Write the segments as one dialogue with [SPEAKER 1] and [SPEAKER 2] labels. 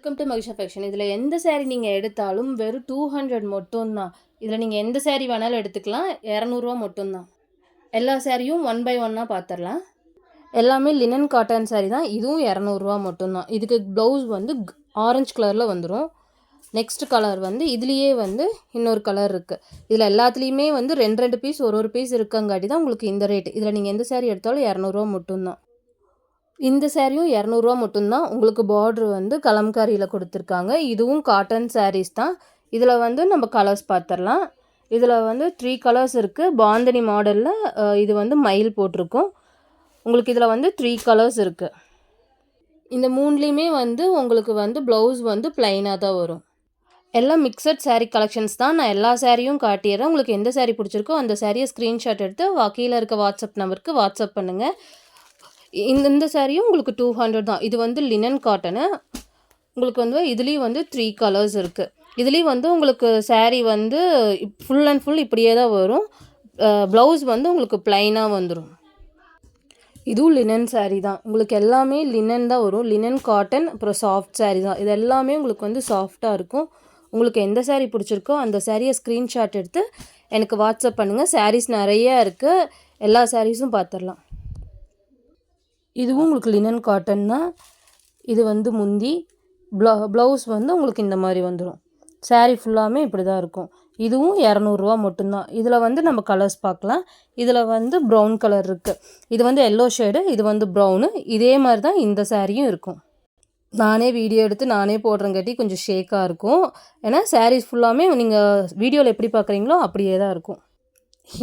[SPEAKER 1] Welcome to Mahisha fashion. இதில் எந்த saree நீங்கள் எடுத்தாலும் வெறும் 200 மட்டும்தான். இதில் நீங்கள் எந்த saree வேணாலும் எடுத்துக்கலாம். 200 மட்டும்தான். எல்லா சாரியும் 1 by 1 பார்த்துடலாம். எல்லாமே லினன் காட்டன் saree தான். இதுவும் 200 மட்டும்தான். இதுக்கு ப்ளவுஸ் வந்து ஆரஞ்சு கலரில் வந்துடும். நெக்ஸ்ட் கலர் வந்து இதுலேயே வந்து இன்னொரு கலர் இருக்குது. இதில் எல்லாத்துலேயுமே வந்து 2 பீஸ் ஒரு பீஸ் இருக்கங்காட்டி தான் உங்களுக்கு இந்த ரேட். இதில் நீங்கள் எந்த saree எடுத்தாலும் 200 மட்டும்தான். இந்த சாரியும் 200 மட்டும்தான். உங்களுக்கு பார்டர் வந்து கலம்காரியில் கொடுத்துருக்காங்க. இதுவும் காட்டன் சாரீஸ் தான். இதில் வந்து நம்ம கலர்ஸ் பார்த்துடலாம். இதில் வந்து 3 கலர்ஸ் இருக்குது. பாந்தனி மாடலில் இது வந்து மயில் போட்டிருக்கும். உங்களுக்கு இதில் வந்து 3 கலர்ஸ் இருக்குது. இந்த மூணுலேயுமே வந்து உங்களுக்கு வந்து ப்ளவுஸ் வந்து ப்ளைனாக தான் வரும். எல்லாம் மிக்சட் saree கலெக்ஷன்ஸ் தான். நான் எல்லா சாரியும் காட்டிடுறேன். உங்களுக்கு எந்த saree பிடிச்சிருக்கோ அந்த சாரியை ஸ்க்ரீன்ஷாட் எடுத்து கீழே இருக்க வாட்ஸ்அப் நம்பருக்கு வாட்ஸ்அப் பண்ணுங்கள். இந்த சாரியும் உங்களுக்கு 200 தான். இது வந்து லினன் காட்டனு. உங்களுக்கு வந்து இதுலேயும் வந்து 3 கலர்ஸ் இருக்குது. இதுலேயும் வந்து உங்களுக்கு saree வந்து ஃபுல் அண்ட் ஃபுல் இப்படியே தான் வரும். ப்ளவுஸ் வந்து உங்களுக்கு ப்ளைனாக வந்துடும். இதுவும் லினன் saree தான். உங்களுக்கு எல்லாமே லினன் தான் வரும். லினன் காட்டன் அப்புறம் சாஃப்ட் saree தான். இது எல்லாமே உங்களுக்கு வந்து சாஃப்டாக இருக்கும். உங்களுக்கு எந்த saree பிடிச்சிருக்கோ அந்த சாரியை ஸ்க்ரீன்ஷாட் எடுத்து எனக்கு வாட்ஸ்அப் பண்ணுங்கள். sarees நிறையா இருக்குது. எல்லா சாரீஸும் பார்த்துடலாம். இதுவும் உங்களுக்கு லினன் காட்டன் தான். இது வந்து முந்தி ப்ளவுஸ் வந்து உங்களுக்கு இந்த மாதிரி வந்துடும். saree ஃபுல்லாமே இப்படி தான் இருக்கும். இதுவும் 200 மட்டும்தான். இதில் வந்து நம்ம கலர்ஸ் பார்க்கலாம். இதில் வந்து ப்ரௌன் கலர் இருக்குது. இது வந்து எல்லோ ஷேடு, இது வந்து ப்ரௌனு. இதே மாதிரி தான் இந்த சாரியும் இருக்கும். நானே வீடியோ எடுத்து நானே போடுறங்காட்டி கொஞ்சம் ஷேக்காக இருக்கும். ஏன்னா sarees ஃபுல்லாமே நீங்கள் வீடியோவில் எப்படி பார்க்குறீங்களோ அப்படியே தான் இருக்கும்.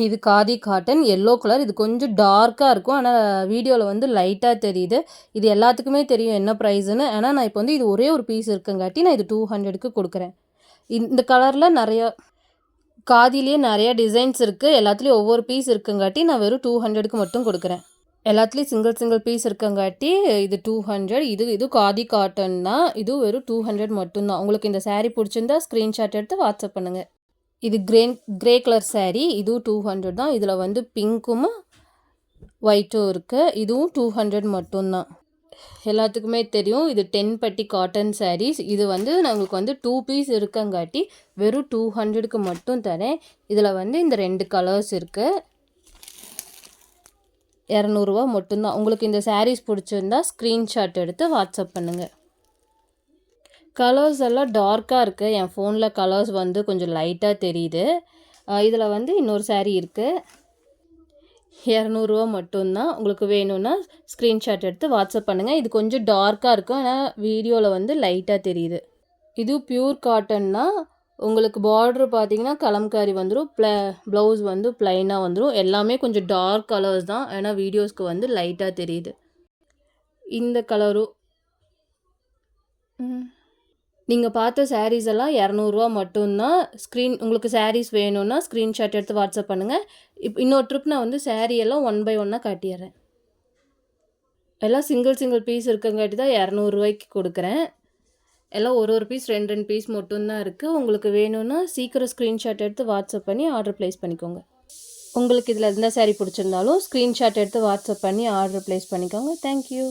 [SPEAKER 1] இது காதி காட்டன் எல்லோ கலர். இது கொஞ்சம் டார்க்காக இருக்கும். ஆனால் வீடியோவில் வந்து லைட்டாக தெரியுது. இது எல்லாத்துக்குமே தெரியும் என்ன ப்ரைஸுன்னு. ஆனால் நான் இப்போ வந்து இது ஒரே ஒரு பீஸ் இருக்குங்காட்டி நான் இது 200க்கு கொடுக்குறேன். இந்த கலரில் நிறையா காதிலேயே நிறையா டிசைன்ஸ் இருக்குது. எல்லாத்துலேயும் ஒவ்வொரு பீஸ் இருக்குங்காட்டி நான் வெறும் 200க்கு மட்டும் கொடுக்குறேன். எல்லாத்துலேயும் சிங்கிள் பீஸ் இருக்கங்காட்டி இது 200. இது காதி காட்டன் தான். இது வெறும் 200 மட்டும்தான். உங்களுக்கு இந்த saree பிடிச்சிருந்தா ஸ்க்ரீன்ஷாட் எடுத்து வாட்ஸ்அப் பண்ணுங்கள். இது கிரே கலர் saree. இதுவும் 200 தான். இதில் வந்து பிங்க்கும் ஒயிட்டும் இருக்குது. இதுவும் 200 மட்டும்தான். எல்லாத்துக்குமே தெரியும் இது 10 பட்டி காட்டன் sarees. இது வந்து நம்மளுக்கு வந்து 2 பீஸ் இருக்கங்காட்டி வெறும் 200க்கு மட்டும் தரேன். இதில் வந்து இந்த 2 கலர்ஸ் இருக்குது. 200 மட்டும்தான். உங்களுக்கு இந்த sarees பிடிச்சிருந்தா ஸ்க்ரீன்ஷாட் எடுத்து வாட்ஸ்அப் பண்ணுங்கள். கலர்ஸ் எல்லாம் டார்க்காக இருக்குது. என் ஃபோனில் கலர்ஸ் வந்து கொஞ்சம் லைட்டாக தெரியுது. இதில் வந்து இன்னொரு saree இருக்குது. 200 மட்டும்தான். உங்களுக்கு வேணும்னா ஸ்க்ரீன்ஷாட் எடுத்து வாட்ஸ்அப் பண்ணுங்கள். இது கொஞ்சம் டார்க்காக இருக்கும். ஆனால் வீடியோவில் வந்து லைட்டாக தெரியுது. இது பியூர் காட்டன்னா உங்களுக்கு பார்ட்ரு பார்த்தீங்கன்னா கலம்காரி வந்துடும். ப்ளவுஸ் வந்து ப்ளைனாக வந்துடும். எல்லாமே கொஞ்சம் டார்க் கலர்ஸ் தான். ஏன்னா வீடியோஸ்க்கு வந்து லைட்டாக தெரியுது. இந்த கலரும் நீங்கள் பார்த்த sarees எல்லாம் 200 மட்டும்தான். உங்களுக்கு sarees வேணும்னா ஸ்க்ரீன்ஷாட் எடுத்து வாட்ஸ்அப் பண்ணுங்கள். இன்னொரு ட்ரிப் நான் வந்து saree எல்லாம் 1 by 1 காட்டிடுறேன். எல்லாம் சிங்கிள் பீஸ் இருக்கங்காட்டி தான் 200 கொடுக்குறேன். எல்லாம் ஒரு பீஸ் 2 பீஸ் மட்டும்தான் இருக்குது. உங்களுக்கு வேணும்னா சீக்கிரம் ஸ்க்ரீன்ஷாட் எடுத்து வாட்ஸ்அப் பண்ணி ஆர்டர் ப்ளேஸ் பண்ணிக்கோங்க. உங்களுக்கு இதில் எந்த saree பிடிச்சிருந்தாலும் ஸ்க்ரீன்ஷாட் எடுத்து வாட்ஸ்அப் பண்ணி ஆர்டர் ப்ளேஸ் பண்ணிக்கோங்க. தேங்க்யூ.